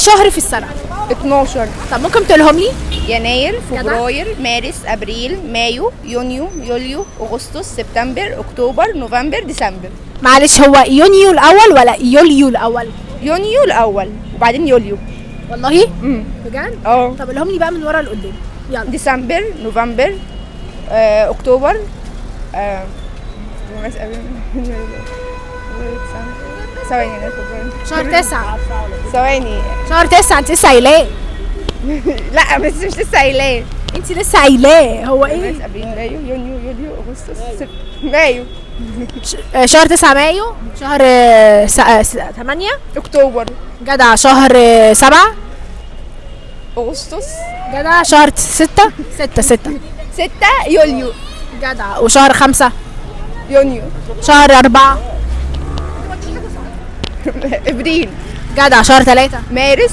شهر في السنة؟ 12. طب ممكن تقولهم لي؟ يناير، فبراير، مارس، ابريل، مايو، يونيو، يوليو، اغسطس، سبتمبر، اكتوبر، نوفمبر، ديسمبر. معلش، هو يونيو الأول ولا يوليو الأول؟ يونيو الاول وبعدين يوليو. والله؟ امم بجد؟ اه طب قولهم لي بقى من ورا لقدام. يلا. ديسمبر، نوفمبر، اكتوبر، مارس، ابريل، ثواني انا شهر 9. ثواني. شهر 9 انت لسه قايلاه. لا بس مش لسه قايلاه. انت لسه قايلاه. هو مارس، ايه؟ ابريل، مايو، يونيو، يوليو، اغسطس، مايو، شهر 9 مايو. شهر 8 اكتوبر، جدع. شهر 7 اغسطس، جدع. شهر 6 6 6 يوليو، جدع. وشهر 5 يونيو، شهر 4 ابريل، جدع. شهر 3 مارس،